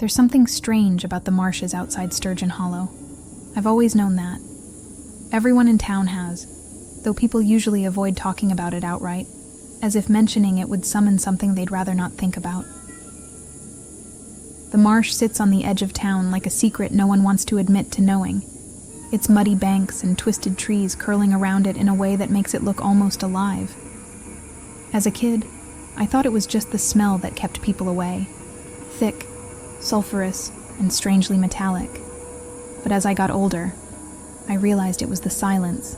There's something strange about the marshes outside Sturgeon Hollow. I've always known that. Everyone in town has, though people usually avoid talking about it outright, as if mentioning it would summon something they'd rather not think about. The marsh sits on the edge of town like a secret no one wants to admit to knowing, its muddy banks and twisted trees curling around it in a way that makes it look almost alive. As a kid, I thought it was just the smell that kept people away, thick, sulfurous, and strangely metallic. But as I got older, I realized it was the silence.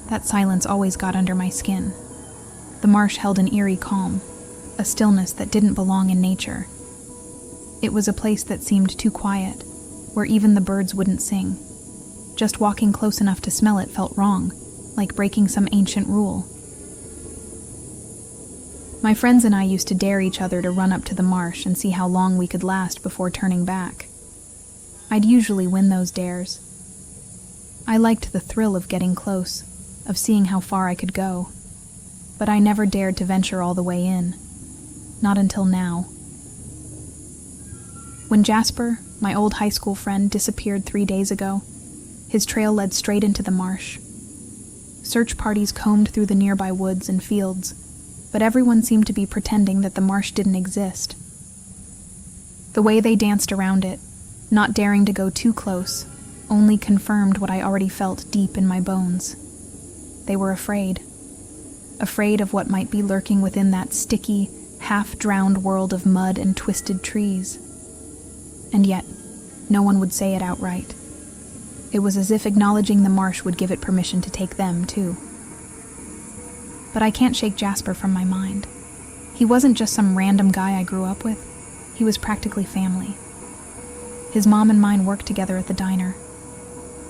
That silence always got under my skin. The marsh held an eerie calm, a stillness that didn't belong in nature. It was a place that seemed too quiet, where even the birds wouldn't sing. Just walking close enough to smell it felt wrong, like breaking some ancient rule. My friends and I used to dare each other to run up to the marsh and see how long we could last before turning back. I'd usually win those dares. I liked the thrill of getting close, of seeing how far I could go, but I never dared to venture all the way in. Not until now. When Jasper, my old high school friend, disappeared 3 days ago, his trail led straight into the marsh. Search parties combed through the nearby woods and fields, but everyone seemed to be pretending that the marsh didn't exist. The way they danced around it, not daring to go too close, only confirmed what I already felt deep in my bones. They were afraid. Afraid of what might be lurking within that sticky, half-drowned world of mud and twisted trees. And yet, no one would say it outright. It was as if acknowledging the marsh would give it permission to take them, too. But I can't shake Jasper from my mind. He wasn't just some random guy I grew up with. He was practically family. His mom and mine worked together at the diner.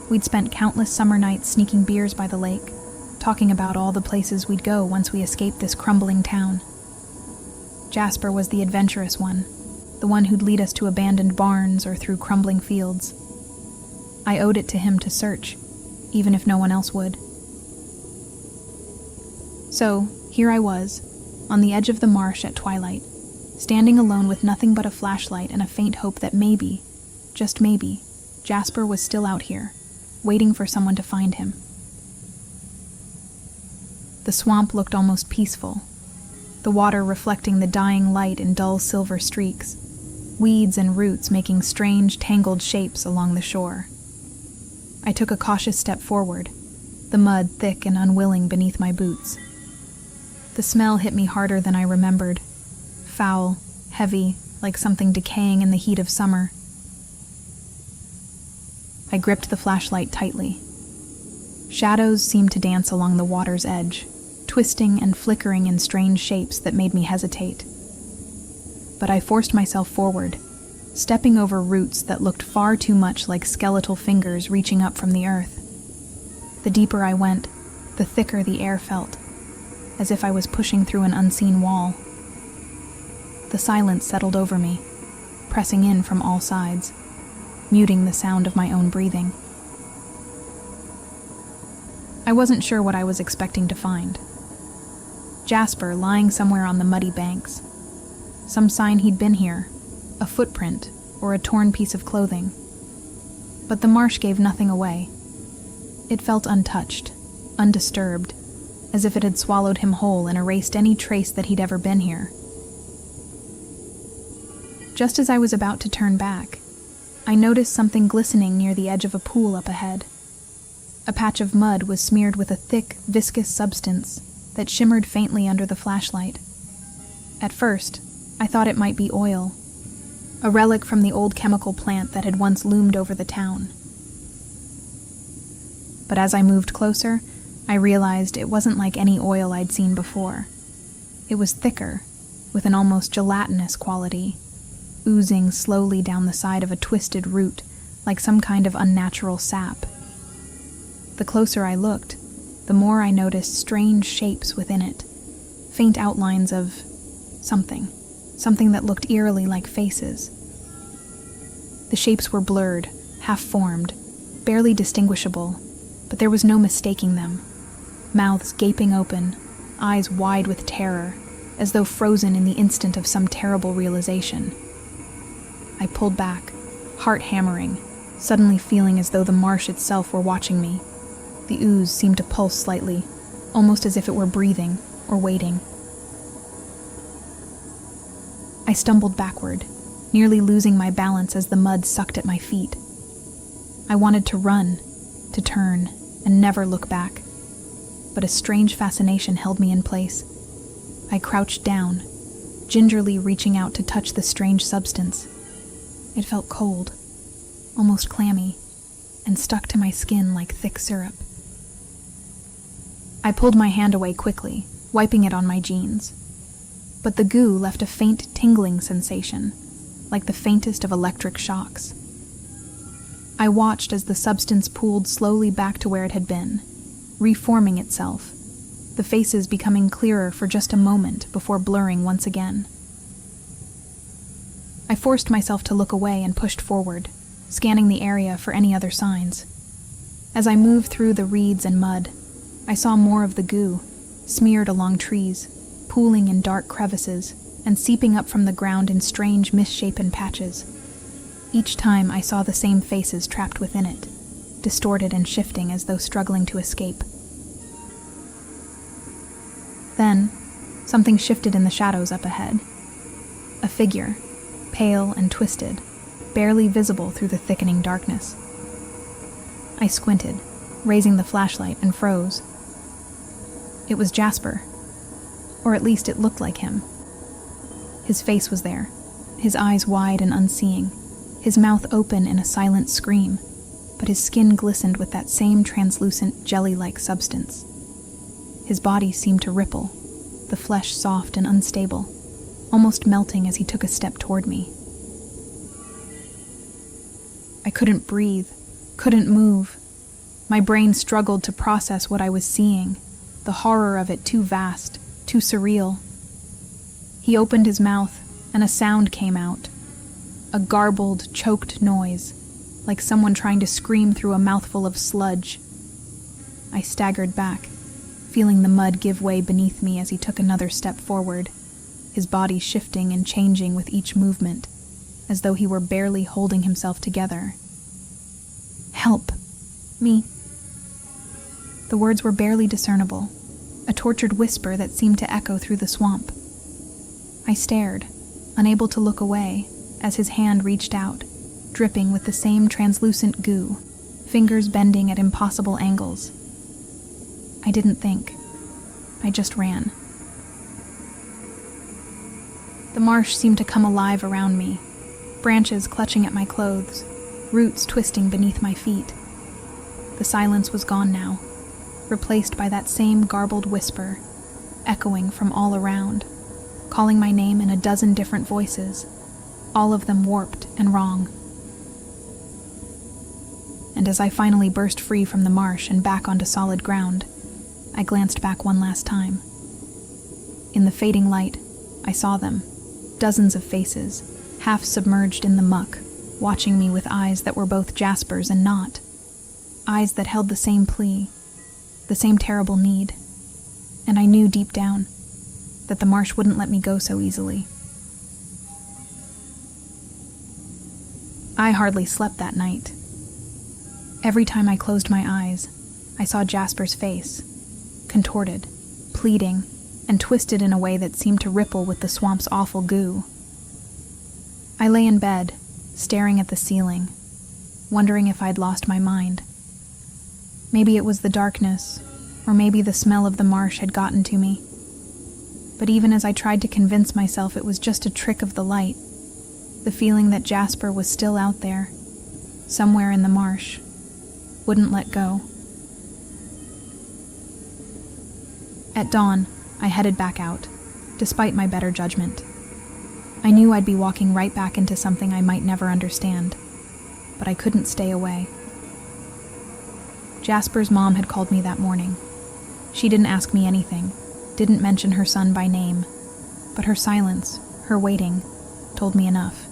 We'd spent countless summer nights sneaking beers by the lake, talking about all the places we'd go once we escaped this crumbling town. Jasper was the adventurous one, the one who'd lead us to abandoned barns or through crumbling fields. I owed it to him to search, even if no one else would. So, here I was, on the edge of the marsh at twilight, standing alone with nothing but a flashlight and a faint hope that maybe, just maybe, Jasper was still out here, waiting for someone to find him. The swamp looked almost peaceful, the water reflecting the dying light in dull silver streaks, weeds and roots making strange, tangled shapes along the shore. I took a cautious step forward, the mud thick and unwilling beneath my boots. The smell hit me harder than I remembered, foul, heavy, like something decaying in the heat of summer. I gripped the flashlight tightly. Shadows seemed to dance along the water's edge, twisting and flickering in strange shapes that made me hesitate. But I forced myself forward, stepping over roots that looked far too much like skeletal fingers reaching up from the earth. The deeper I went, the thicker the air felt, as if I was pushing through an unseen wall. The silence settled over me, pressing in from all sides, muting the sound of my own breathing. I wasn't sure what I was expecting to find. Jasper lying somewhere on the muddy banks. Some sign he'd been here, a footprint or a torn piece of clothing. But the marsh gave nothing away. It felt untouched, undisturbed, as if it had swallowed him whole and erased any trace that he'd ever been here. Just as I was about to turn back, I noticed something glistening near the edge of a pool up ahead. A patch of mud was smeared with a thick, viscous substance that shimmered faintly under the flashlight. At first, I thought it might be oil, a relic from the old chemical plant that had once loomed over the town. But as I moved closer, I realized it wasn't like any oil I'd seen before. It was thicker, with an almost gelatinous quality, oozing slowly down the side of a twisted root like some kind of unnatural sap. The closer I looked, the more I noticed strange shapes within it, faint outlines of something that looked eerily like faces. The shapes were blurred, half-formed, barely distinguishable, but there was no mistaking them. Mouths gaping open, eyes wide with terror, as though frozen in the instant of some terrible realization. I pulled back, heart hammering, suddenly feeling as though the marsh itself were watching me. The ooze seemed to pulse slightly, almost as if it were breathing or waiting. I stumbled backward, nearly losing my balance as the mud sucked at my feet. I wanted to run, to turn, and never look back, but a strange fascination held me in place. I crouched down, gingerly reaching out to touch the strange substance. It felt cold, almost clammy, and stuck to my skin like thick syrup. I pulled my hand away quickly, wiping it on my jeans. But the goo left a faint tingling sensation, like the faintest of electric shocks. I watched as the substance pooled slowly back to where it had been, reforming itself, the faces becoming clearer for just a moment before blurring once again. I forced myself to look away and pushed forward, scanning the area for any other signs. As I moved through the reeds and mud, I saw more of the goo, smeared along trees, pooling in dark crevices, and seeping up from the ground in strange, misshapen patches. Each time I saw the same faces trapped within it, distorted and shifting as though struggling to escape. Then, something shifted in the shadows up ahead. A figure, pale and twisted, barely visible through the thickening darkness. I squinted, raising the flashlight, and froze. It was Jasper. Or at least it looked like him. His face was there, his eyes wide and unseeing, his mouth open in a silent scream, but his skin glistened with that same translucent, jelly-like substance. His body seemed to ripple, the flesh soft and unstable, almost melting as he took a step toward me. I couldn't breathe, couldn't move. My brain struggled to process what I was seeing, the horror of it too vast, too surreal. He opened his mouth, and a sound came out. A garbled, choked noise, like someone trying to scream through a mouthful of sludge. I staggered back, feeling the mud give way beneath me as he took another step forward, his body shifting and changing with each movement, as though he were barely holding himself together. "Help! Me." The words were barely discernible, a tortured whisper that seemed to echo through the swamp. I stared, unable to look away, as his hand reached out, dripping with the same translucent goo, fingers bending at impossible angles. I didn't think. I just ran. The marsh seemed to come alive around me, branches clutching at my clothes, roots twisting beneath my feet. The silence was gone now, replaced by that same garbled whisper, echoing from all around, calling my name in a dozen different voices, all of them warped and wrong. And as I finally burst free from the marsh and back onto solid ground, I glanced back one last time. In the fading light, I saw them, dozens of faces, half submerged in the muck, watching me with eyes that were both Jasper's and not, eyes that held the same plea, the same terrible need, and I knew deep down that the marsh wouldn't let me go so easily. I hardly slept that night. Every time I closed my eyes, I saw Jasper's face, contorted, pleading, and twisted in a way that seemed to ripple with the swamp's awful goo. I lay in bed, staring at the ceiling, wondering if I'd lost my mind. Maybe it was the darkness, or maybe the smell of the marsh had gotten to me. But even as I tried to convince myself it was just a trick of the light, the feeling that Jasper was still out there, somewhere in the marsh, wouldn't let go. At dawn, I headed back out, despite my better judgment. I knew I'd be walking right back into something I might never understand, but I couldn't stay away. Jasper's mom had called me that morning. She didn't ask me anything, didn't mention her son by name, but her silence, her waiting, told me enough.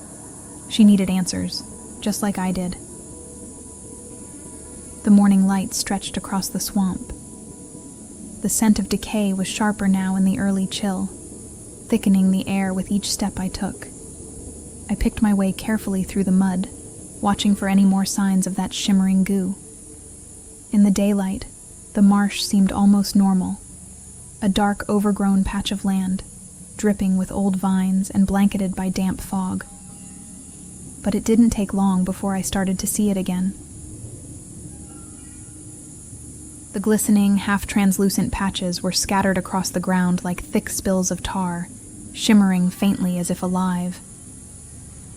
She needed answers, just like I did. The morning light stretched across the swamp. The scent of decay was sharper now in the early chill, thickening the air with each step I took. I picked my way carefully through the mud, watching for any more signs of that shimmering goo. In the daylight, the marsh seemed almost normal, a dark, overgrown patch of land, dripping with old vines and blanketed by damp fog. But it didn't take long before I started to see it again. The glistening, half-translucent patches were scattered across the ground like thick spills of tar, shimmering faintly as if alive.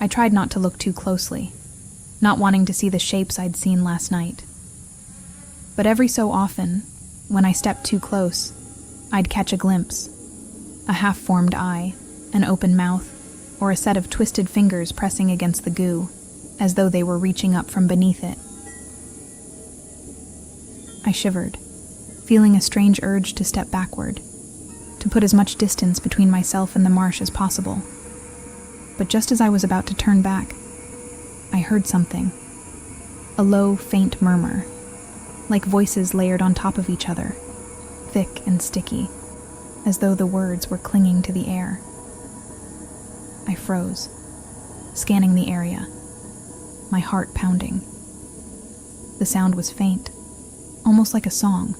I tried not to look too closely, not wanting to see the shapes I'd seen last night. But every so often, when I stepped too close, I'd catch a glimpse, a half-formed eye, an open mouth, or a set of twisted fingers pressing against the goo, as though they were reaching up from beneath it. I shivered, feeling a strange urge to step backward, to put as much distance between myself and the marsh as possible. But just as I was about to turn back, I heard something. A low, faint murmur, like voices layered on top of each other, thick and sticky, as though the words were clinging to the air. I froze, scanning the area, my heart pounding. The sound was faint, almost like a song,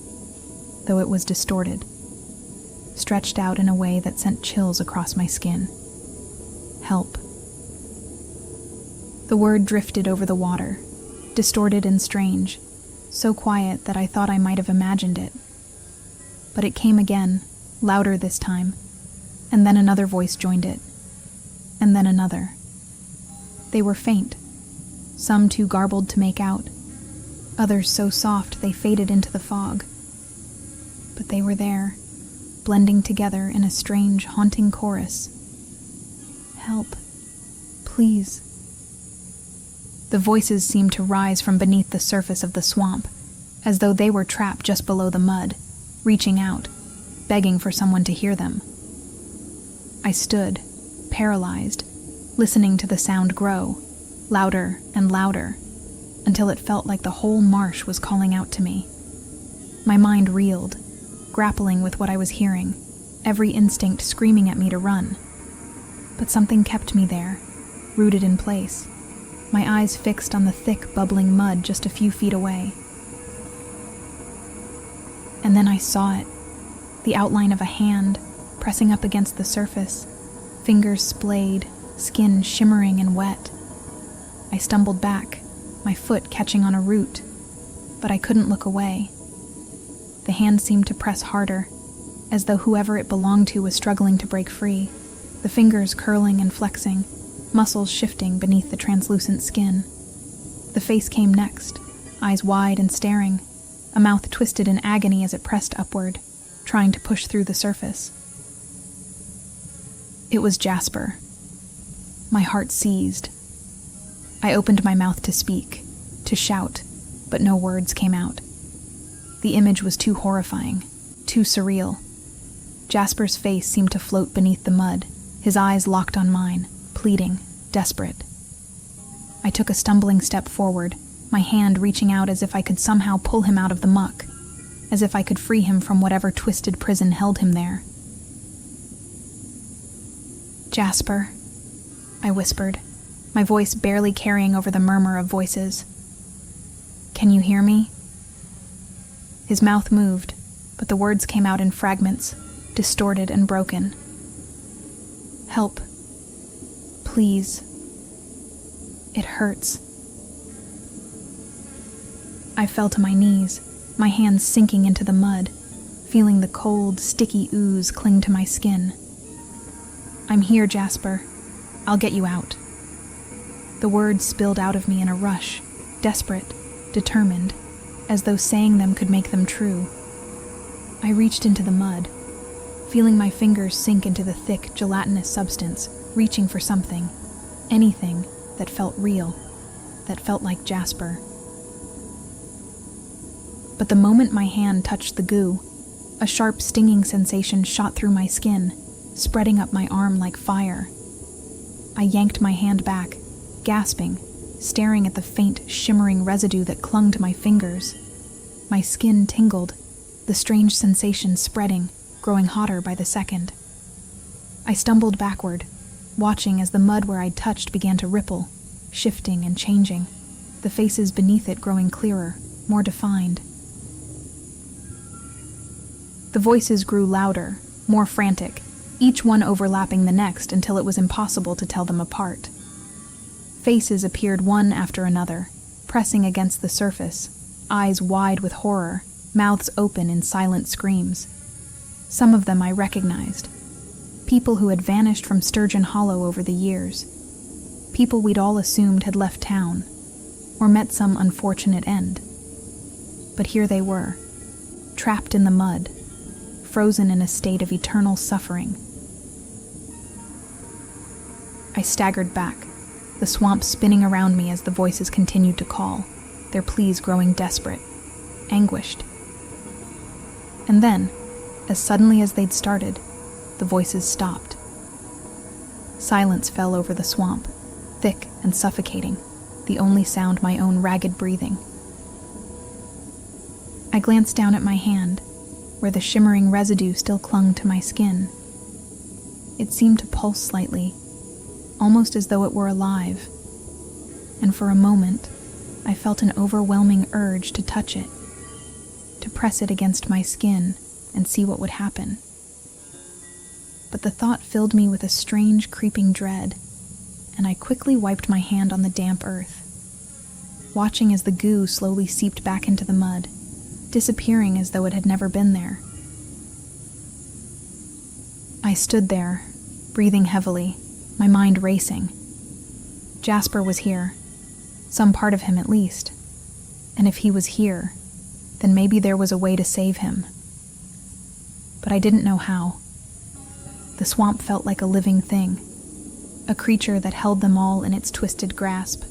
though it was distorted, stretched out in a way that sent chills across my skin. Help. The word drifted over the water, distorted and strange, so quiet that I thought I might have imagined it. But it came again, louder this time, and then another voice joined it, and then another. They were faint, some too garbled to make out, others so soft they faded into the fog. But they were there, blending together in a strange, haunting chorus. Help. Please. The voices seemed to rise from beneath the surface of the swamp, as though they were trapped just below the mud, reaching out, begging for someone to hear them. I stood, paralyzed, listening to the sound grow, louder and louder, until it felt like the whole marsh was calling out to me. My mind reeled, grappling with what I was hearing, every instinct screaming at me to run. But something kept me there, rooted in place, my eyes fixed on the thick, bubbling mud just a few feet away. And then I saw it, the outline of a hand pressing up against the surface, fingers splayed, skin shimmering and wet. I stumbled back, my foot catching on a root, but I couldn't look away. The hand seemed to press harder, as though whoever it belonged to was struggling to break free, the fingers curling and flexing, muscles shifting beneath the translucent skin. The face came next, eyes wide and staring, a mouth twisted in agony as it pressed upward, trying to push through the surface. It was Jasper. My heart seized. I opened my mouth to speak, to shout, but no words came out. The image was too horrifying, too surreal. Jasper's face seemed to float beneath the mud, his eyes locked on mine, pleading, desperate. I took a stumbling step forward, my hand reaching out as if I could somehow pull him out of the muck, as if I could free him from whatever twisted prison held him there. Jasper, I whispered, my voice barely carrying over the murmur of voices. Can you hear me? His mouth moved, but the words came out in fragments, distorted and broken. Help. Please. It hurts. I fell to my knees, my hands sinking into the mud, feeling the cold, sticky ooze cling to my skin. I'm here, Jasper. I'll get you out. The words spilled out of me in a rush, desperate, determined, as though saying them could make them true. I reached into the mud, feeling my fingers sink into the thick, gelatinous substance, reaching for something, anything that felt real, that felt like Jasper. But the moment my hand touched the goo, a sharp, stinging sensation shot through my skin, spreading up my arm like fire. I yanked my hand back, gasping, staring at the faint, shimmering residue that clung to my fingers. My skin tingled, the strange sensation spreading, growing hotter by the second. I stumbled backward, watching as the mud where I'd touched began to ripple, shifting and changing, the faces beneath it growing clearer, more defined. The voices grew louder, more frantic, each one overlapping the next until it was impossible to tell them apart. Faces appeared one after another, pressing against the surface, eyes wide with horror, mouths open in silent screams. Some of them I recognized. People who had vanished from Sturgeon Hollow over the years. People we'd all assumed had left town, or met some unfortunate end. But here they were, trapped in the mud, frozen in a state of eternal suffering. I staggered back, the swamp spinning around me as the voices continued to call, their pleas growing desperate, anguished. And then, as suddenly as they'd started, the voices stopped. Silence fell over the swamp, thick and suffocating, the only sound my own ragged breathing. I glanced down at my hand, where the shimmering residue still clung to my skin. It seemed to pulse slightly, almost as though it were alive, and for a moment, I felt an overwhelming urge to touch it, to press it against my skin and see what would happen. But the thought filled me with a strange, creeping dread, and I quickly wiped my hand on the damp earth, watching as the goo slowly seeped back into the mud, disappearing as though it had never been there. I stood there, breathing heavily, my mind racing. Jasper was here, some part of him at least, and if he was here, then maybe there was a way to save him. But I didn't know how. The swamp felt like a living thing, a creature that held them all in its twisted grasp,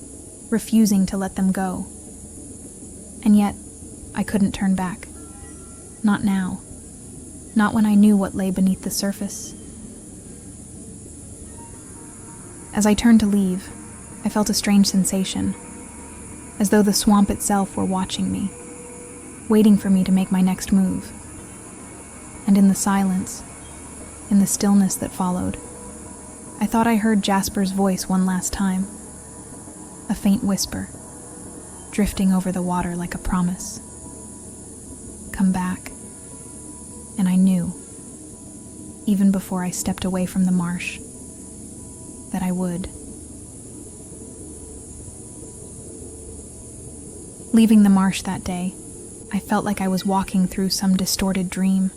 refusing to let them go. And yet, I couldn't turn back. Not now. Not when I knew what lay beneath the surface. As I turned to leave, I felt a strange sensation, as though the swamp itself were watching me, waiting for me to make my next move. And in the silence, in the stillness that followed, I thought I heard Jasper's voice one last time, a faint whisper, drifting over the water like a promise. Come back. And I knew, even before I stepped away from the marsh, that I would. Leaving the marsh that day, I felt like I was walking through some distorted dream.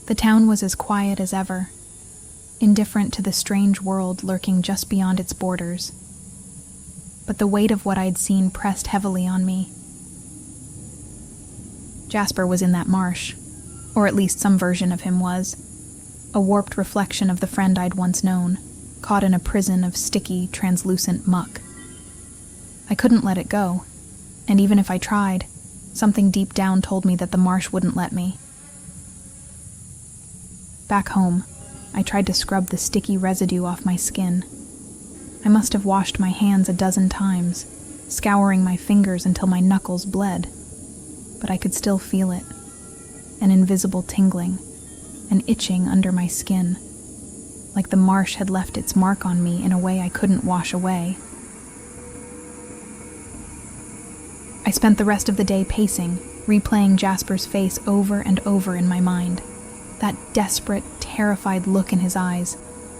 The town was as quiet as ever, indifferent to the strange world lurking just beyond its borders. But the weight of what I'd seen pressed heavily on me. Jasper was in that marsh, or at least some version of him was, a warped reflection of the friend I'd once known, caught in a prison of sticky, translucent muck. I couldn't let it go, and even if I tried, something deep down told me that the marsh wouldn't let me. Back home, I tried to scrub the sticky residue off my skin. I must have washed my hands a dozen times, scouring my fingers until my knuckles bled, but I could still feel it, an invisible tingling, an itching under my skin, like the marsh had left its mark on me in a way I couldn't wash away. I spent the rest of the day pacing, replaying Jasper's face over and over in my mind, that desperate, terrified look in his eyes,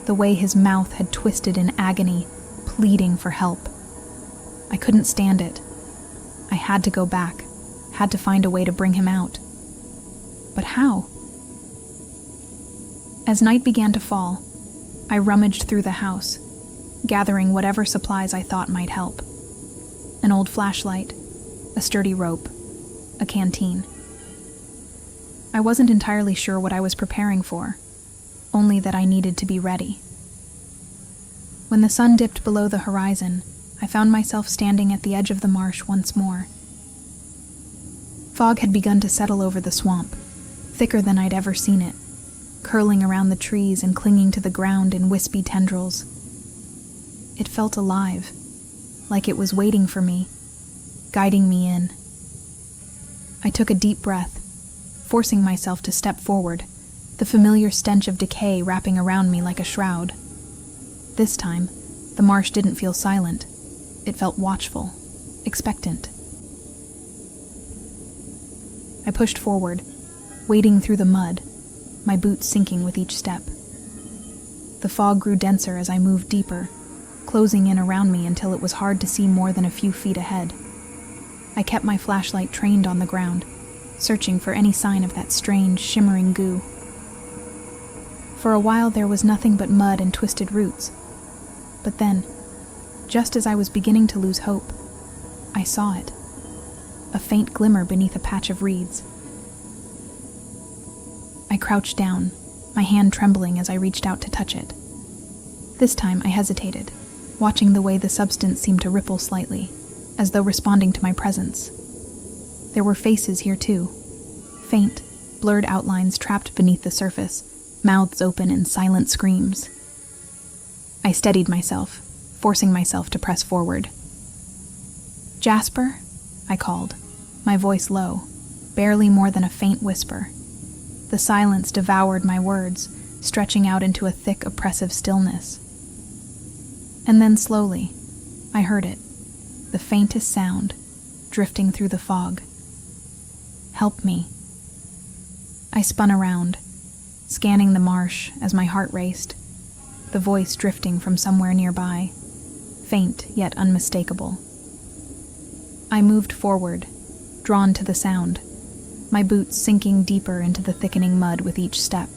the way his mouth had twisted in agony, pleading for help. I couldn't stand it. I had to go back, had to find a way to bring him out. But how? As night began to fall, I rummaged through the house, gathering whatever supplies I thought might help. An old flashlight, a sturdy rope, a canteen. I wasn't entirely sure what I was preparing for, only that I needed to be ready. When the sun dipped below the horizon, I found myself standing at the edge of the marsh once more. Fog had begun to settle over the swamp, thicker than I'd ever seen it, curling around the trees and clinging to the ground in wispy tendrils. It felt alive, like it was waiting for me, guiding me in. I took a deep breath, forcing myself to step forward, the familiar stench of decay wrapping around me like a shroud. This time, the marsh didn't feel silent. It felt watchful, expectant. I pushed forward, wading through the mud, my boots sinking with each step. The fog grew denser as I moved deeper, closing in around me until it was hard to see more than a few feet ahead. I kept my flashlight trained on the ground, searching for any sign of that strange, shimmering goo. For a while there was nothing but mud and twisted roots. But then, just as I was beginning to lose hope, I saw it. A faint glimmer beneath a patch of reeds. I crouched down, my hand trembling as I reached out to touch it. This time I hesitated, watching the way the substance seemed to ripple slightly, as though responding to my presence. There were faces here too, faint, blurred outlines trapped beneath the surface, mouths open in silent screams. I steadied myself, forcing myself to press forward. "Jasper?" I called, my voice low, barely more than a faint whisper. The silence devoured my words, stretching out into a thick, oppressive stillness. And then slowly, I heard it, the faintest sound, drifting through the fog. "Help me." I spun around, scanning the marsh as my heart raced, the voice drifting from somewhere nearby, faint yet unmistakable. I moved forward, drawn to the sound, my boots sinking deeper into the thickening mud with each step.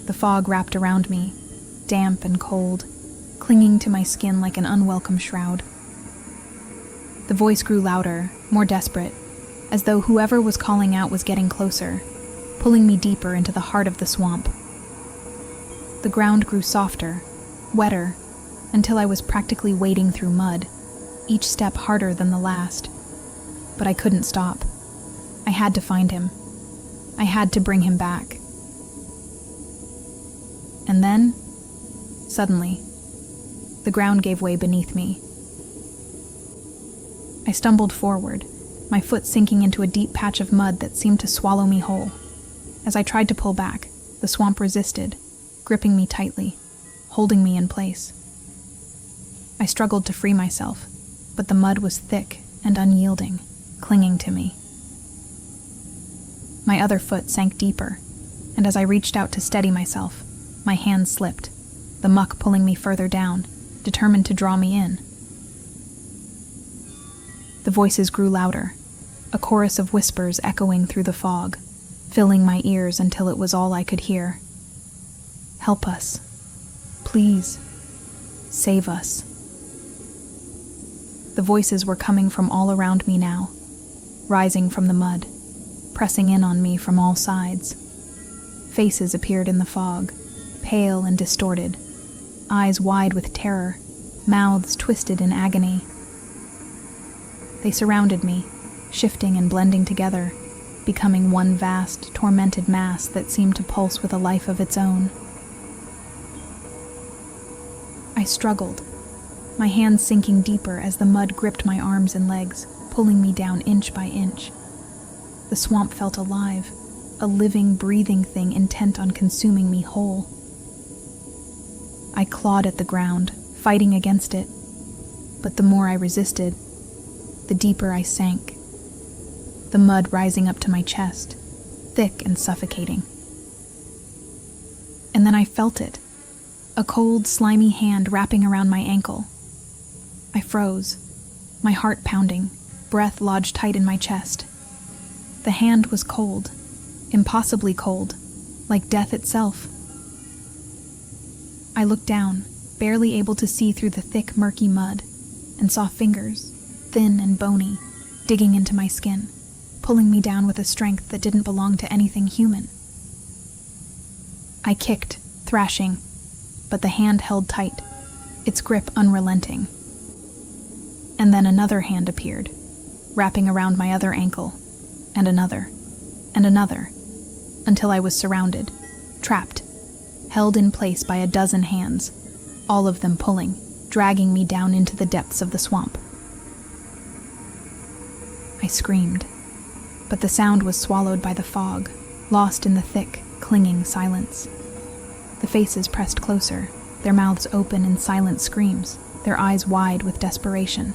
The fog wrapped around me, damp and cold, clinging to my skin like an unwelcome shroud. The voice grew louder, more desperate, as though whoever was calling out was getting closer, pulling me deeper into the heart of the swamp. The ground grew softer, wetter, until I was practically wading through mud, each step harder than the last. But I couldn't stop. I had to find him. I had to bring him back. And then, suddenly, the ground gave way beneath me. I stumbled forward, my foot sinking into a deep patch of mud that seemed to swallow me whole. As I tried to pull back, the swamp resisted, gripping me tightly, holding me in place. I struggled to free myself, but the mud was thick and unyielding, clinging to me. My other foot sank deeper, and as I reached out to steady myself, my hand slipped, the muck pulling me further down, determined to draw me in. The voices grew louder, a chorus of whispers echoing through the fog, filling my ears until it was all I could hear. "Help us. Please. Save us." The voices were coming from all around me now, rising from the mud, pressing in on me from all sides. Faces appeared in the fog, pale and distorted, eyes wide with terror, mouths twisted in agony. They surrounded me, shifting and blending together, becoming one vast, tormented mass that seemed to pulse with a life of its own. I struggled, my hands sinking deeper as the mud gripped my arms and legs, pulling me down inch by inch. The swamp felt alive, a living, breathing thing intent on consuming me whole. I clawed at the ground, fighting against it, but the more I resisted, the deeper I sank, the mud rising up to my chest, thick and suffocating. And then I felt it, a cold, slimy hand wrapping around my ankle. I froze, my heart pounding, breath lodged tight in my chest. The hand was cold, impossibly cold, like death itself. I looked down, barely able to see through the thick, murky mud, and saw fingers, thin and bony, digging into my skin, pulling me down with a strength that didn't belong to anything human. I kicked, thrashing, but the hand held tight, its grip unrelenting. And then another hand appeared, wrapping around my other ankle, and another, until I was surrounded, trapped, held in place by a dozen hands, all of them pulling, dragging me down into the depths of the swamp. I screamed, but the sound was swallowed by the fog, lost in the thick, clinging silence. The faces pressed closer, their mouths open in silent screams, their eyes wide with desperation.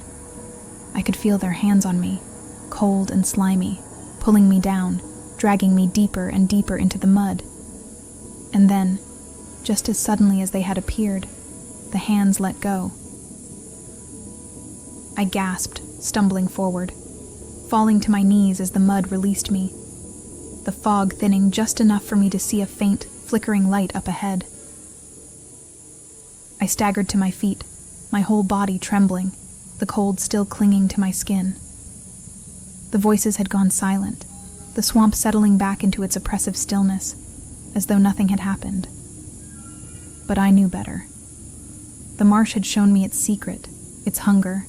I could feel their hands on me, cold and slimy, pulling me down, dragging me deeper and deeper into the mud. And then, just as suddenly as they had appeared, the hands let go. I gasped, stumbling forward, falling to my knees as the mud released me, the fog thinning just enough for me to see a faint, flickering light up ahead. I staggered to my feet, my whole body trembling, the cold still clinging to my skin. The voices had gone silent, the swamp settling back into its oppressive stillness, as though nothing had happened. But I knew better. The marsh had shown me its secret, its hunger,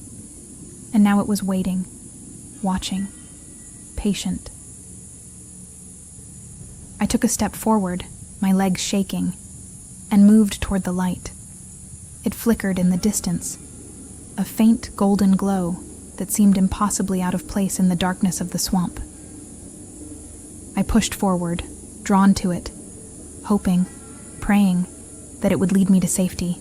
and now it was waiting, watching, patient. I took a step forward, my legs shaking, and moved toward the light. It flickered in the distance, a faint golden glow that seemed impossibly out of place in the darkness of the swamp. I pushed forward, drawn to it, hoping, praying, that it would lead me to safety.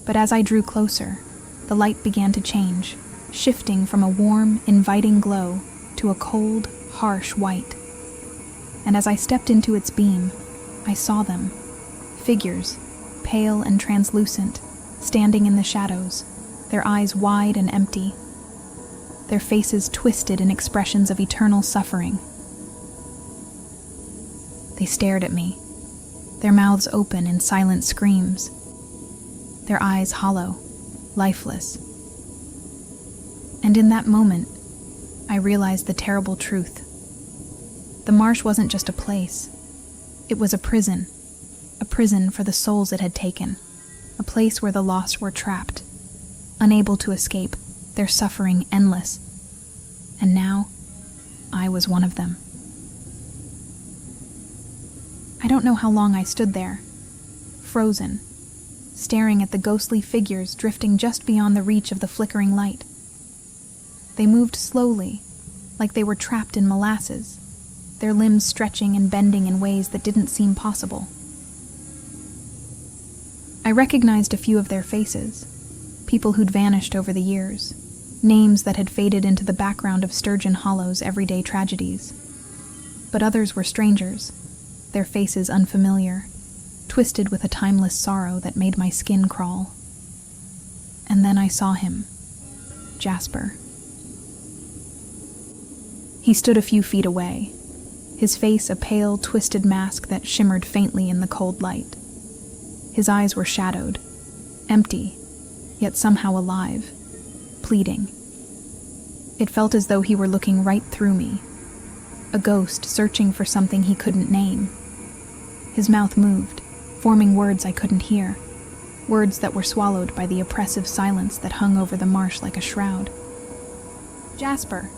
But as I drew closer, the light began to change, shifting from a warm, inviting glow to a cold, harsh white. And as I stepped into its beam, I saw them, figures, pale and translucent, standing in the shadows, their eyes wide and empty, their faces twisted in expressions of eternal suffering. They stared at me, their mouths open in silent screams, their eyes hollow, lifeless. And in that moment, I realized the terrible truth. The marsh wasn't just a place. It was a prison for the souls it had taken, a place where the lost were trapped, unable to escape, their suffering endless. And now, I was one of them. I don't know how long I stood there, frozen, staring at the ghostly figures drifting just beyond the reach of the flickering light. They moved slowly, like they were trapped in molasses, their limbs stretching and bending in ways that didn't seem possible. I recognized a few of their faces, people who'd vanished over the years, names that had faded into the background of Sturgeon Hollow's everyday tragedies. But others were strangers, their faces unfamiliar, twisted with a timeless sorrow that made my skin crawl. And then I saw him, Jasper. He stood a few feet away, his face a pale, twisted mask that shimmered faintly in the cold light. His eyes were shadowed, empty, yet somehow alive, pleading. It felt as though he were looking right through me, a ghost searching for something he couldn't name. His mouth moved, forming words I couldn't hear, words that were swallowed by the oppressive silence that hung over the marsh like a shroud. "Jasper,"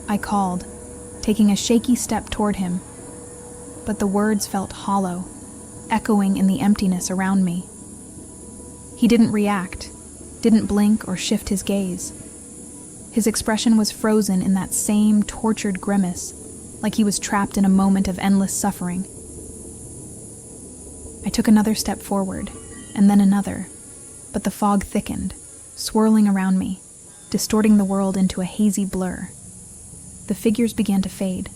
I called, taking a shaky step toward him. But the words felt hollow, echoing in the emptiness around me. He didn't react, didn't blink or shift his gaze. His expression was frozen in that same tortured grimace, like he was trapped in a moment of endless suffering. I took another step forward, and then another, but the fog thickened, swirling around me, distorting the world into a hazy blur. The figures began to fade,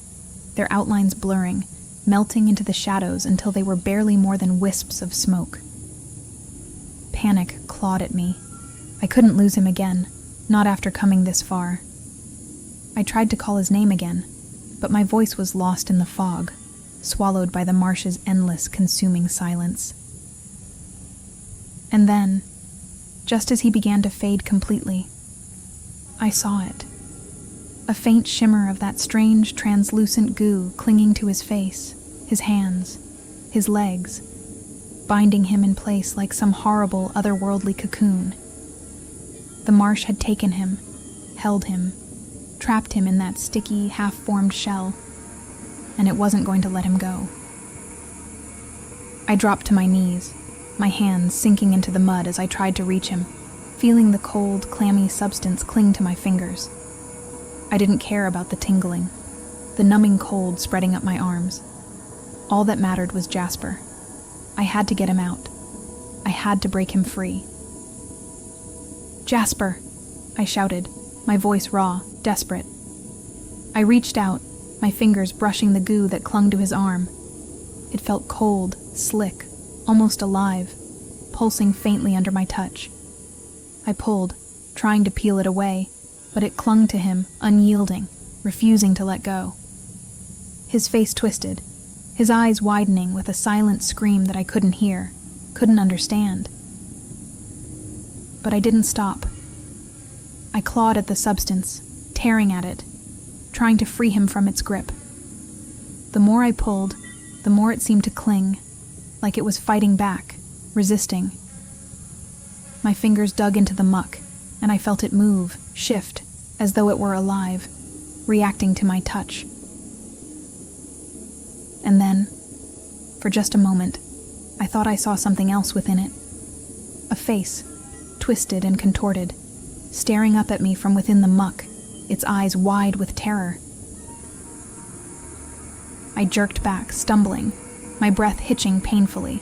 their outlines blurring, melting into the shadows until they were barely more than wisps of smoke. Panic clawed at me. I couldn't lose him again, not after coming this far. I tried to call his name again, but my voice was lost in the fog, swallowed by the marsh's endless, consuming silence. And then, just as he began to fade completely, I saw it. A faint shimmer of that strange, translucent goo clinging to his face, his hands, his legs, binding him in place like some horrible, otherworldly cocoon. The marsh had taken him, held him, trapped him in that sticky, half-formed shell, and it wasn't going to let him go. I dropped to my knees, my hands sinking into the mud as I tried to reach him, feeling the cold, clammy substance cling to my fingers. I didn't care about the tingling, the numbing cold spreading up my arms. All that mattered was Jasper. I had to get him out. I had to break him free. "Jasper!" I shouted, my voice raw, desperate. I reached out, my fingers brushing the goo that clung to his arm. It felt cold, slick, almost alive, pulsing faintly under my touch. I pulled, trying to peel it away, but it clung to him, unyielding, refusing to let go. His face twisted, his eyes widening with a silent scream that I couldn't hear, couldn't understand. But I didn't stop. I clawed at the substance, tearing at it, trying to free him from its grip. The more I pulled, the more it seemed to cling, like it was fighting back, resisting. My fingers dug into the muck, and I felt it move, shift, as though it were alive, reacting to my touch. And then, for just a moment, I thought I saw something else within it. A face, twisted and contorted, staring up at me from within the muck, its eyes wide with terror. I jerked back, stumbling, my breath hitching painfully.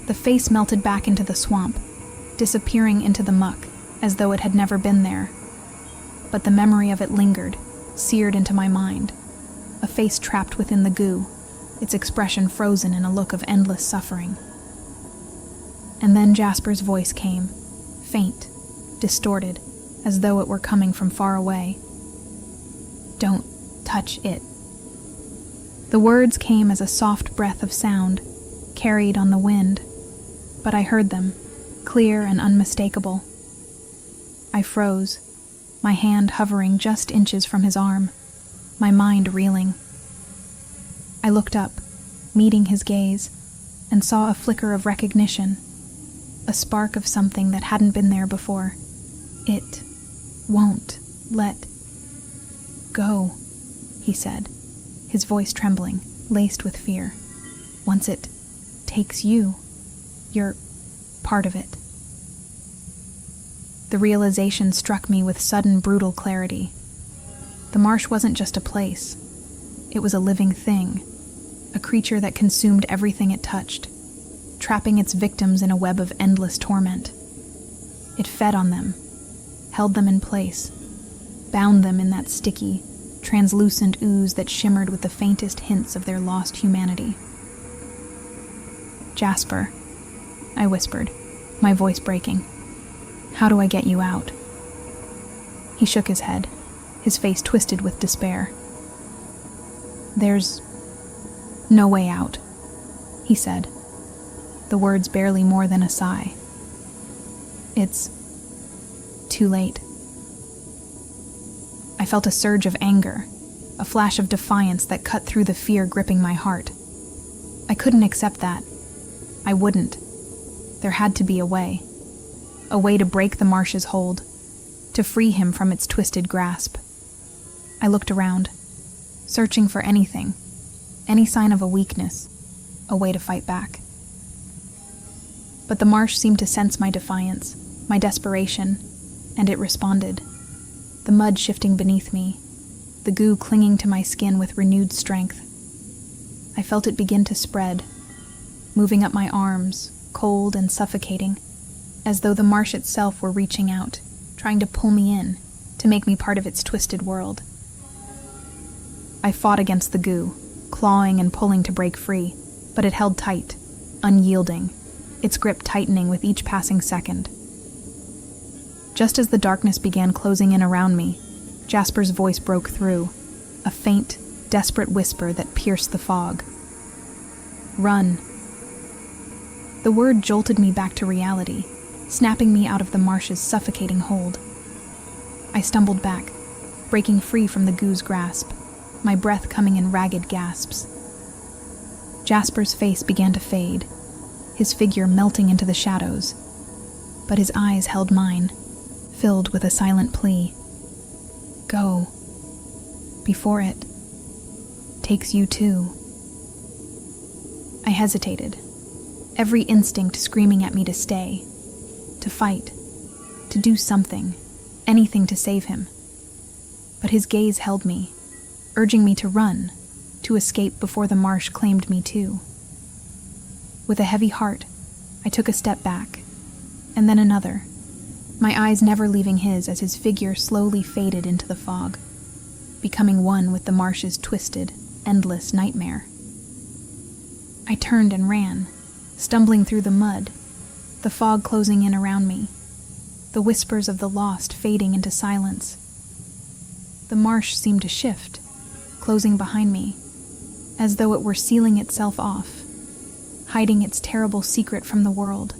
The face melted back into the swamp, disappearing into the muck, as though it had never been there. But the memory of it lingered, seared into my mind. A face trapped within the goo, its expression frozen in a look of endless suffering. And then Jasper's voice came, faint, distorted, as though it were coming from far away. "Don't touch it." The words came as a soft breath of sound, carried on the wind, but I heard them, clear and unmistakable. I froze, my hand hovering just inches from his arm, my mind reeling. I looked up, meeting his gaze, and saw a flicker of recognition, a spark of something that hadn't been there before. "It won't let go," he said, his voice trembling, laced with fear. "Once it takes you, you're part of it." The realization struck me with sudden, brutal clarity. The marsh wasn't just a place. It was a living thing, a creature that consumed everything it touched, trapping its victims in a web of endless torment. It fed on them, held them in place, bound them in that sticky, translucent ooze that shimmered with the faintest hints of their lost humanity. "Jasper," I whispered, my voice breaking. "How do I get you out?" He shook his head, his face twisted with despair. "There's no way out," he said, the words barely more than a sigh. "It's too late." I felt a surge of anger, a flash of defiance that cut through the fear gripping my heart. I couldn't accept that. I wouldn't. There had to be a way to break the marsh's hold, to free him from its twisted grasp. I looked around, searching for anything, any sign of a weakness, a way to fight back. But the marsh seemed to sense my defiance, my desperation, and it responded. The mud shifting beneath me, the goo clinging to my skin with renewed strength. I felt it begin to spread, moving up my arms, cold and suffocating, as though the marsh itself were reaching out, trying to pull me in, to make me part of its twisted world. I fought against the goo, clawing and pulling to break free, but it held tight, unyielding, its grip tightening with each passing second. Just as the darkness began closing in around me, Jasper's voice broke through, a faint, desperate whisper that pierced the fog. "Run." The word jolted me back to reality, snapping me out of the marsh's suffocating hold. I stumbled back, breaking free from the goo's grasp, my breath coming in ragged gasps. Jasper's face began to fade, his figure melting into the shadows, but his eyes held mine, filled with a silent plea. "Go, before it takes you too." I hesitated, every instinct screaming at me to stay, to fight, to do something, anything to save him. But his gaze held me, urging me to run, to escape before the marsh claimed me too. With a heavy heart, I took a step back, and then another, my eyes never leaving his as his figure slowly faded into the fog, becoming one with the marsh's twisted, endless nightmare. I turned and ran, stumbling through the mud, the fog closing in around me, the whispers of the lost fading into silence. The marsh seemed to shift, closing behind me, as though it were sealing itself off, hiding its terrible secret from the world.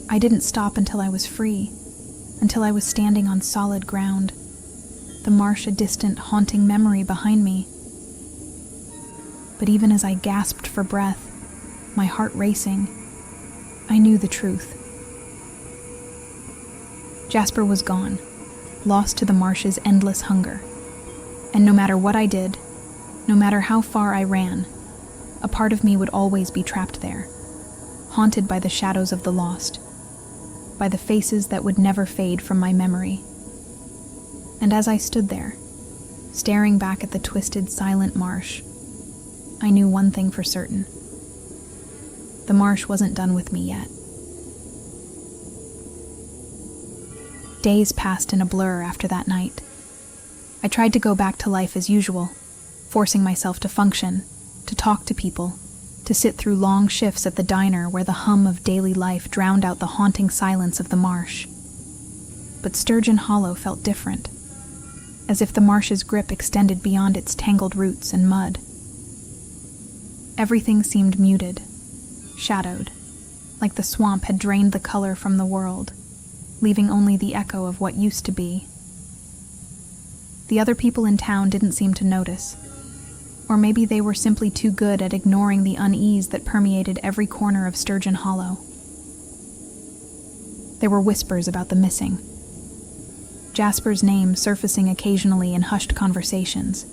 I didn't stop until I was free, until I was standing on solid ground, the marsh a distant, haunting memory behind me. But even as I gasped for breath, my heart racing, I knew the truth. Jasper was gone, lost to the marsh's endless hunger. And no matter what I did, no matter how far I ran, a part of me would always be trapped there, haunted by the shadows of the lost, by the faces that would never fade from my memory. And as I stood there, staring back at the twisted, silent marsh, I knew one thing for certain. The marsh wasn't done with me yet. Days passed in a blur after that night. I tried to go back to life as usual, forcing myself to function, to talk to people, to sit through long shifts at the diner where the hum of daily life drowned out the haunting silence of the marsh. But Sturgeon Hollow felt different, as if the marsh's grip extended beyond its tangled roots and mud. Everything seemed muted, shadowed, like the swamp had drained the color from the world, leaving only the echo of what used to be. The other people in town didn't seem to notice, or maybe they were simply too good at ignoring the unease that permeated every corner of Sturgeon Hollow. There were whispers about the missing, Jasper's name surfacing occasionally in hushed conversations,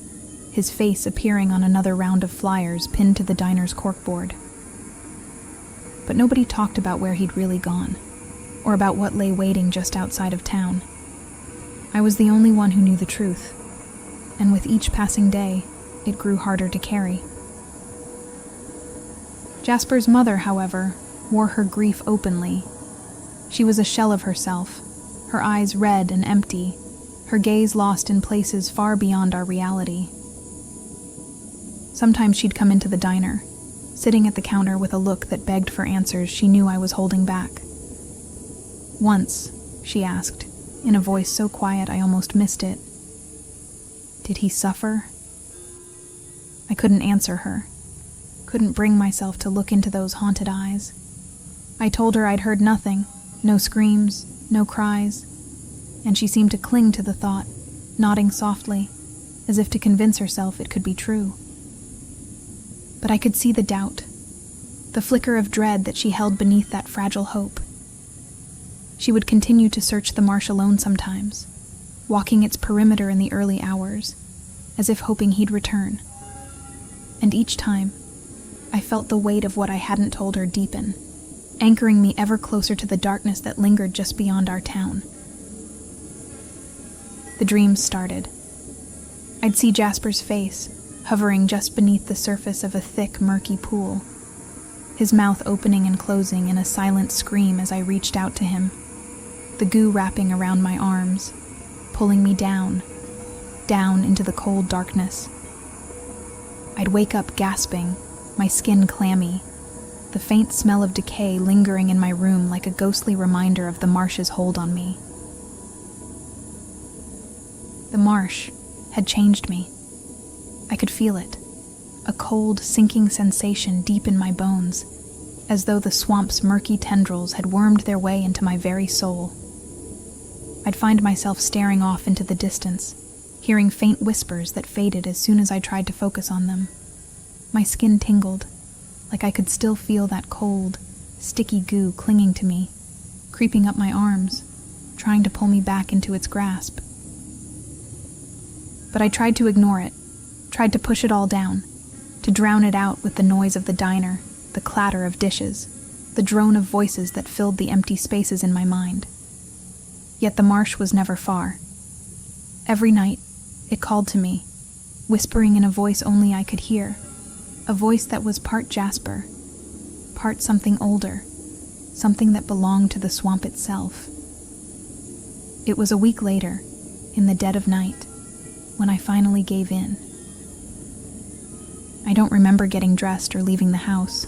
his face appearing on another round of flyers pinned to the diner's corkboard. But nobody talked about where he'd really gone, or about what lay waiting just outside of town. I was the only one who knew the truth, and with each passing day, it grew harder to carry. Jasper's mother, however, wore her grief openly. She was a shell of herself, her eyes red and empty, her gaze lost in places far beyond our reality. Sometimes she'd come into the diner, sitting at the counter with a look that begged for answers she knew I was holding back. Once, she asked, in a voice so quiet I almost missed it, "Did he suffer?" I couldn't answer her, couldn't bring myself to look into those haunted eyes. I told her I'd heard nothing, no screams, no cries, and she seemed to cling to the thought, nodding softly, as if to convince herself it could be true. But I could see the doubt, the flicker of dread that she held beneath that fragile hope. She would continue to search the marsh alone sometimes, walking its perimeter in the early hours, as if hoping he'd return. And each time, I felt the weight of what I hadn't told her deepen, anchoring me ever closer to the darkness that lingered just beyond our town. The dreams started. I'd see Jasper's face, hovering just beneath the surface of a thick, murky pool, his mouth opening and closing in a silent scream as I reached out to him, the goo wrapping around my arms, pulling me down into the cold darkness. I'd wake up gasping, my skin clammy, the faint smell of decay lingering in my room like a ghostly reminder of the marsh's hold on me. The marsh had changed me. I could feel it, a cold, sinking sensation deep in my bones, as though the swamp's murky tendrils had wormed their way into my very soul. I'd find myself staring off into the distance, hearing faint whispers that faded as soon as I tried to focus on them. My skin tingled, like I could still feel that cold, sticky goo clinging to me, creeping up my arms, trying to pull me back into its grasp. But I tried to ignore it, tried to push it all down, to drown it out with the noise of the diner, the clatter of dishes, the drone of voices that filled the empty spaces in my mind. Yet the marsh was never far. Every night, it called to me, whispering in a voice only I could hear, a voice that was part Jasper, part something older, something that belonged to the swamp itself. It was a week later, in the dead of night, when I finally gave in. I don't remember getting dressed or leaving the house,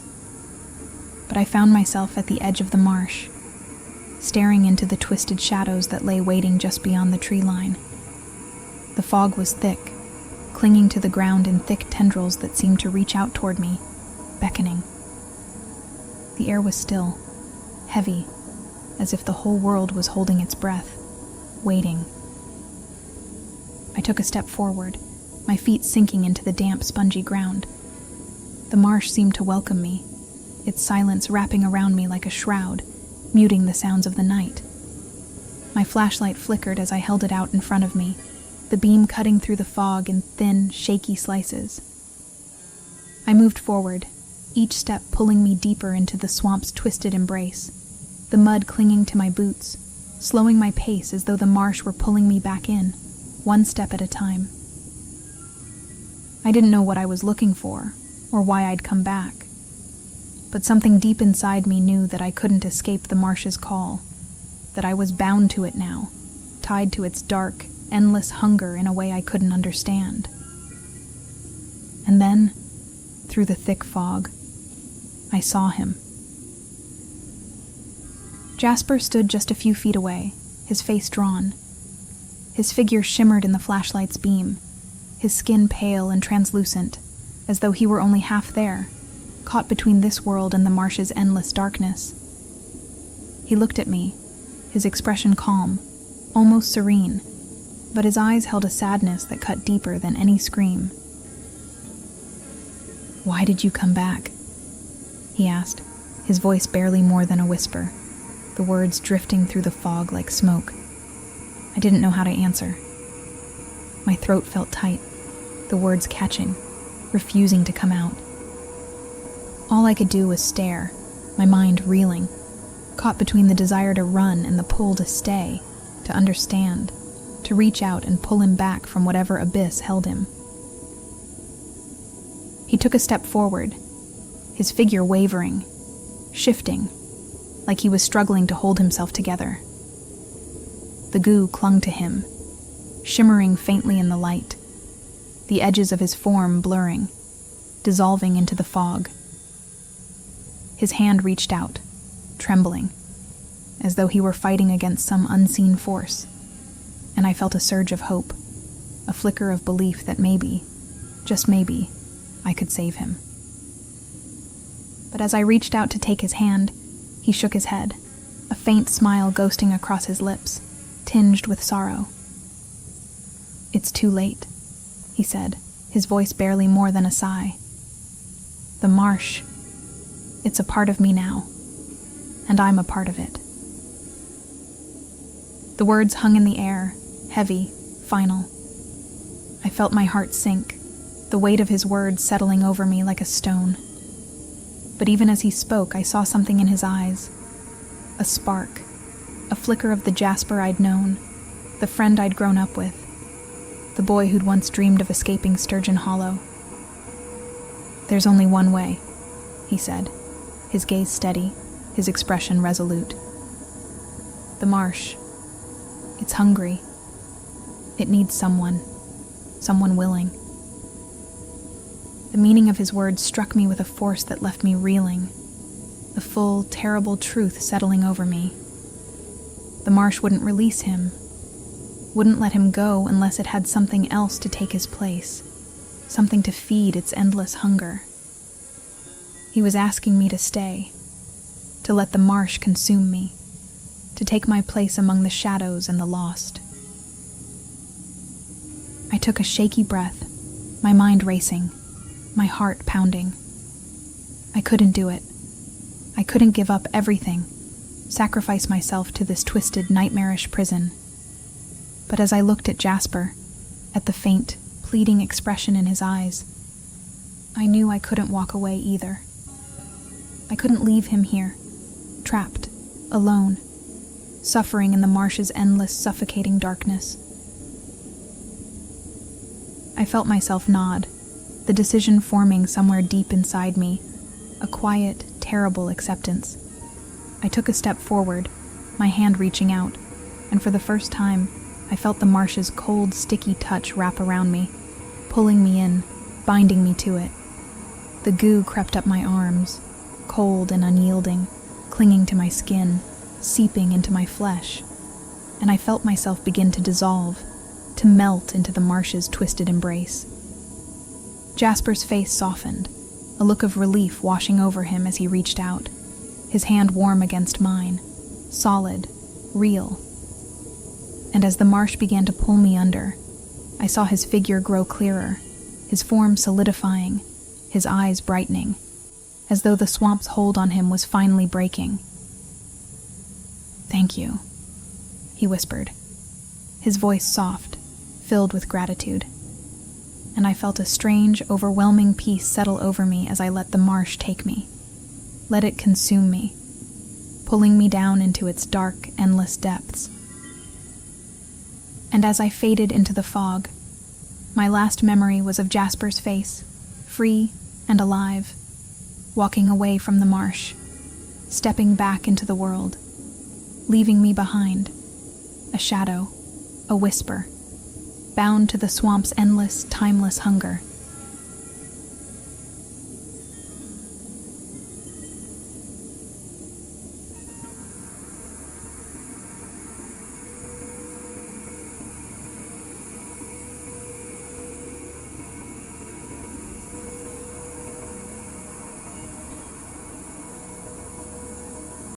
but I found myself at the edge of the marsh, staring into the twisted shadows that lay waiting just beyond the tree line. The fog was thick, clinging to the ground in thick tendrils that seemed to reach out toward me, beckoning. The air was still, heavy, as if the whole world was holding its breath, waiting. I took a step forward, my feet sinking into the damp, spongy ground. The marsh seemed to welcome me, its silence wrapping around me like a shroud, muting the sounds of the night. My flashlight flickered as I held it out in front of me, the beam cutting through the fog in thin, shaky slices. I moved forward, each step pulling me deeper into the swamp's twisted embrace, the mud clinging to my boots, slowing my pace as though the marsh were pulling me back in, one step at a time. I didn't know what I was looking for, or why I'd come back, but something deep inside me knew that I couldn't escape the marsh's call, that I was bound to it now, tied to its dark, endless hunger in a way I couldn't understand. And then, through the thick fog, I saw him. Jasper stood just a few feet away, his face drawn. His figure shimmered in the flashlight's beam, his skin pale and translucent, as though he were only half there, caught between this world and the marsh's endless darkness. He looked at me, his expression calm, almost serene, but his eyes held a sadness that cut deeper than any scream. "Why did you come back?" he asked, his voice barely more than a whisper, the words drifting through the fog like smoke. I didn't know how to answer. My throat felt tight, the words catching, refusing to come out. All I could do was stare, my mind reeling, caught between the desire to run and the pull to stay, to understand, to reach out and pull him back from whatever abyss held him. He took a step forward, his figure wavering, shifting, like he was struggling to hold himself together. The goo clung to him, shimmering faintly in the light, the edges of his form blurring, dissolving into the fog. His hand reached out, trembling, as though he were fighting against some unseen force, and I felt a surge of hope, a flicker of belief that maybe, just maybe, I could save him. But as I reached out to take his hand, he shook his head, a faint smile ghosting across his lips, tinged with sorrow. "It's too late," he said, his voice barely more than a sigh. "The marsh, it's a part of me now, and I'm a part of it." The words hung in the air, heavy, final. I felt my heart sink, the weight of his words settling over me like a stone. But even as he spoke, I saw something in his eyes. A spark, a flicker of the Jasper I'd known, the friend I'd grown up with, the boy who'd once dreamed of escaping Sturgeon Hollow. "There's only one way," he said, his gaze steady, his expression resolute. "The marsh, it's hungry. It needs someone willing." The meaning of his words struck me with a force that left me reeling, the full, terrible truth settling over me. The marsh wouldn't release him, wouldn't let him go unless it had something else to take his place, something to feed its endless hunger. He was asking me to stay, to let the marsh consume me, to take my place among the shadows and the lost. I took a shaky breath, my mind racing, my heart pounding. I couldn't do it. I couldn't give up everything, sacrifice myself to this twisted, nightmarish prison. But as I looked at Jasper, at the faint, pleading expression in his eyes, I knew I couldn't walk away either. I couldn't leave him here, trapped, alone, suffering in the marsh's endless, suffocating darkness. I felt myself nod, the decision forming somewhere deep inside me, a quiet, terrible acceptance. I took a step forward, my hand reaching out, and for the first time, I felt the marsh's cold, sticky touch wrap around me, pulling me in, binding me to it. The goo crept up my arms, cold and unyielding, clinging to my skin, seeping into my flesh, and I felt myself begin to dissolve, to melt into the marsh's twisted embrace. Jasper's face softened, a look of relief washing over him as he reached out, his hand warm against mine, solid, real. And as the marsh began to pull me under, I saw his figure grow clearer, his form solidifying, his eyes brightening, as though the swamp's hold on him was finally breaking. "Thank you," he whispered, his voice soft, filled with gratitude. And I felt a strange, overwhelming peace settle over me as I let the marsh take me, let it consume me, pulling me down into its dark, endless depths. And as I faded into the fog, my last memory was of Jasper's face, free and alive, walking away from the marsh, stepping back into the world, leaving me behind, a shadow, a whisper, bound to the swamp's endless, timeless hunger.